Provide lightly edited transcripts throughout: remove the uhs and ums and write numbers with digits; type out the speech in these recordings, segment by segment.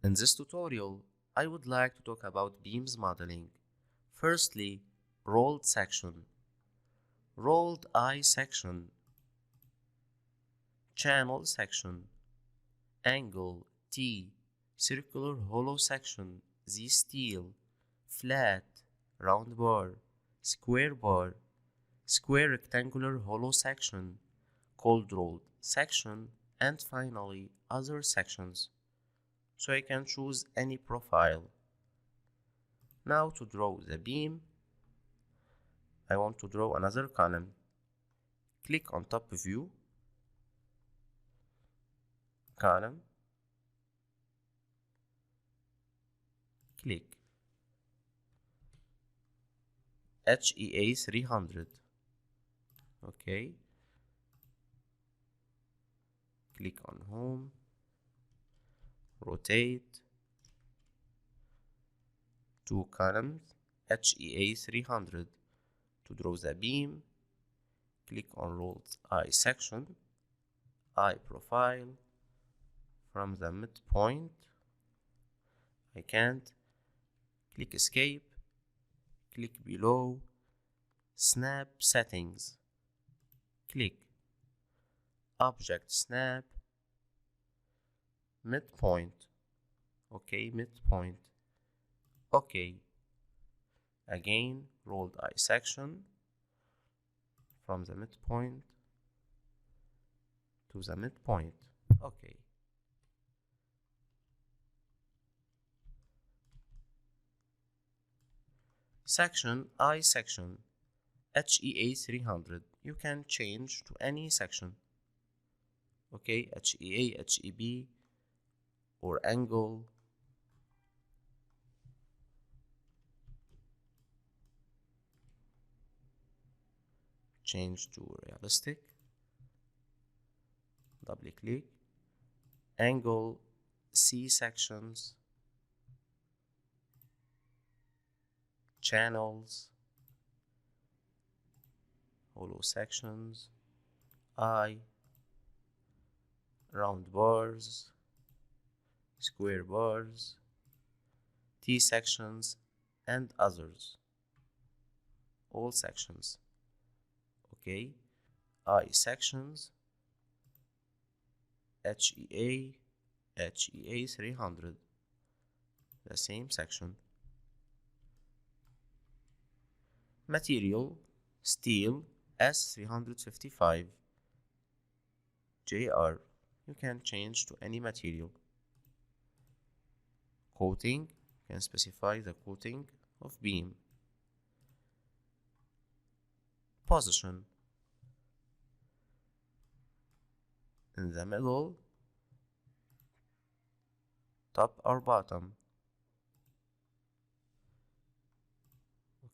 In this tutorial, I would like to talk about beams modeling. Firstly, rolled section, rolled eye section, channel section, angle T, circular hollow section Z steel, flat, round bar, square rectangular hollow section, cold rolled section, and finally other sections. So I can choose any profile. Now to draw the beam, I want to draw another column. Click on top view, column, click HEA 300. Okay, click on home, rotate, two columns, HEA 300. To draw the beam, click on rolled eye section, eye profile, from the midpoint, I can't, click escape, click below, snap settings, click object snap, midpoint, okay, midpoint, okay, again rolled eye section, from the midpoint to the midpoint, okay. Section I section HEA 300, you can change to any section, okay, HEA, HEB, or angle, change to realistic, double click, angle C sections, channels, hollow sections, I, round bars, square bars, T sections, and others, all sections, okay, I sections, HEA, HEA 300, the same section. Material, steel, S355, JR, you can change to any material. Coating, you can specify the coating of beam. Position, in the middle, top or bottom.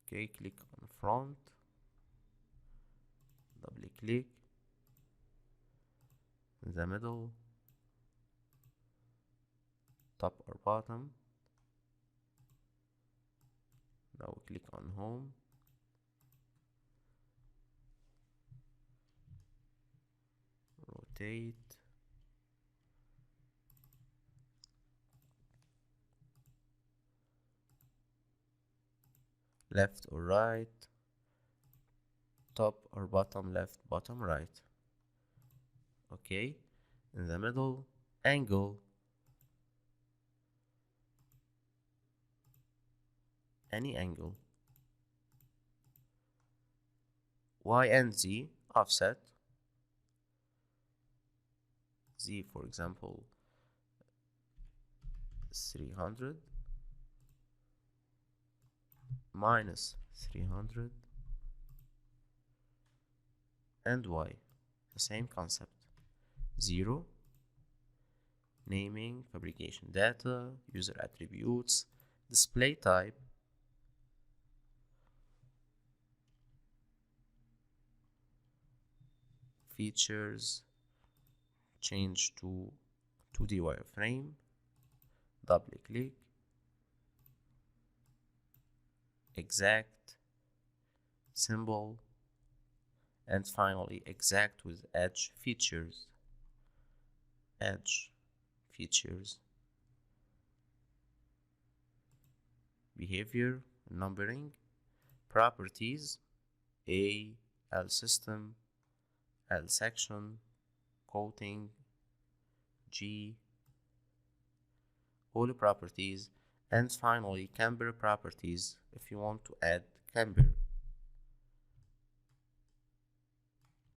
Okay, click on front, double click, in the middle, top or bottom. Now click on home, rotate, left or right, top or bottom left, bottom right. Okay, in the middle, angle, any angle, Y and Z, offset, Z for example 300 minus 300, and Y, the same concept, 0, naming, fabrication data, user attributes, display type, features, change to 2D wireframe, double click, exact, symbol, and finally exact with edge features, edge features, behavior, numbering, properties, A, L system, L section, quoting, G, all properties, and finally camber properties if you want to add camber.